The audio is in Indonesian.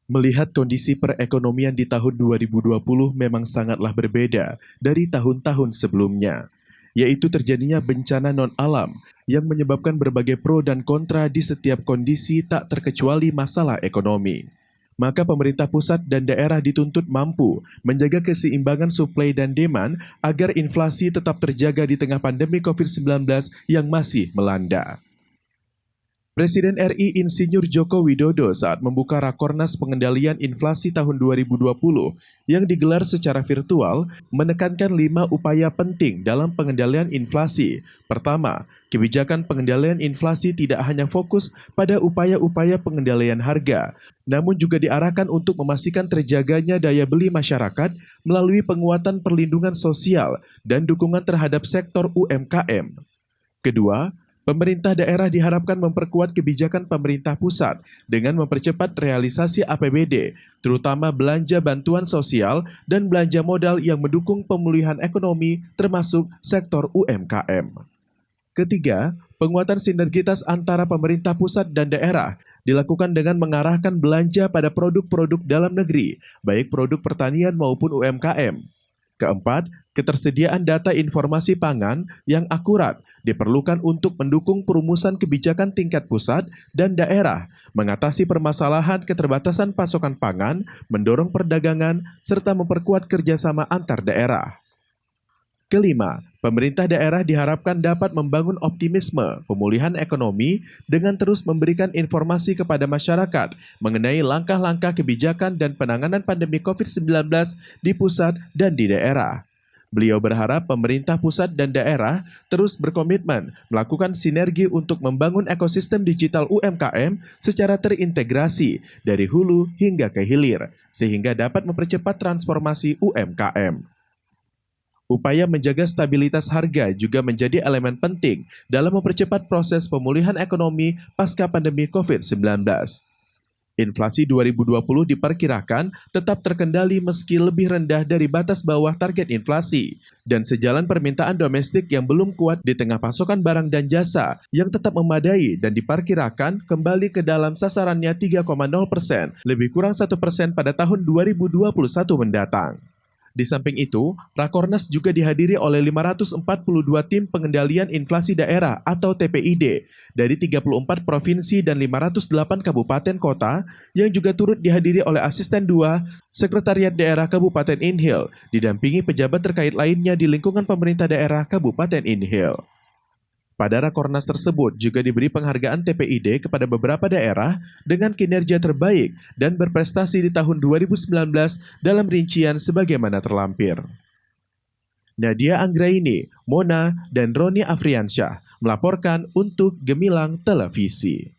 Melihat kondisi perekonomian di tahun 2020 memang sangatlah berbeda dari tahun-tahun sebelumnya, yaitu terjadinya bencana non-alam yang menyebabkan berbagai pro dan kontra di setiap kondisi tak terkecuali masalah ekonomi. Maka pemerintah pusat dan daerah dituntut mampu menjaga keseimbangan suplai dan demand agar inflasi tetap terjaga di tengah pandemi COVID-19 yang masih melanda. Presiden RI Insinyur Joko Widodo saat membuka Rakornas Pengendalian Inflasi tahun 2020 yang digelar secara virtual menekankan 5 upaya penting dalam pengendalian inflasi. Pertama, kebijakan pengendalian inflasi tidak hanya fokus pada upaya-upaya pengendalian harga, namun juga diarahkan untuk memastikan terjaganya daya beli masyarakat melalui penguatan perlindungan sosial dan dukungan terhadap sektor UMKM. Kedua, pemerintah daerah diharapkan memperkuat kebijakan pemerintah pusat dengan mempercepat realisasi APBD, terutama belanja bantuan sosial dan belanja modal yang mendukung pemulihan ekonomi termasuk sektor UMKM. Ketiga, penguatan sinergitas antara pemerintah pusat dan daerah dilakukan dengan mengarahkan belanja pada produk-produk dalam negeri, baik produk pertanian maupun UMKM. Keempat, ketersediaan data informasi pangan yang akurat diperlukan untuk mendukung perumusan kebijakan tingkat pusat dan daerah, mengatasi permasalahan keterbatasan pasokan pangan, mendorong perdagangan, serta memperkuat kerjasama antar daerah. Kelima, pemerintah daerah diharapkan dapat membangun optimisme pemulihan ekonomi dengan terus memberikan informasi kepada masyarakat mengenai langkah-langkah kebijakan dan penanganan pandemi COVID-19 di pusat dan di daerah. Beliau berharap pemerintah pusat dan daerah terus berkomitmen melakukan sinergi untuk membangun ekosistem digital UMKM secara terintegrasi dari hulu hingga ke hilir, sehingga dapat mempercepat transformasi UMKM. Upaya menjaga stabilitas harga juga menjadi elemen penting dalam mempercepat proses pemulihan ekonomi pasca pandemi COVID-19. Inflasi 2020 diperkirakan tetap terkendali meski lebih rendah dari batas bawah target inflasi, dan sejalan permintaan domestik yang belum kuat di tengah pasokan barang dan jasa yang tetap memadai dan diperkirakan kembali ke dalam sasarannya 3,0%, lebih kurang 1% pada tahun 2021 mendatang. Di samping itu, Rakornas juga dihadiri oleh 542 tim pengendalian inflasi daerah atau TPID dari 34 provinsi dan 508 kabupaten kota yang juga turut dihadiri oleh Asisten 2 Sekretariat Daerah Kabupaten Inhil, didampingi pejabat terkait lainnya di lingkungan pemerintah daerah Kabupaten Inhil. Pada Rakornas tersebut juga diberi penghargaan TPID kepada beberapa daerah dengan kinerja terbaik dan berprestasi di tahun 2019 dalam rincian sebagaimana terlampir. Nadia Anggraini, Mona, dan Roni Afriansyah melaporkan untuk Gemilang Televisi.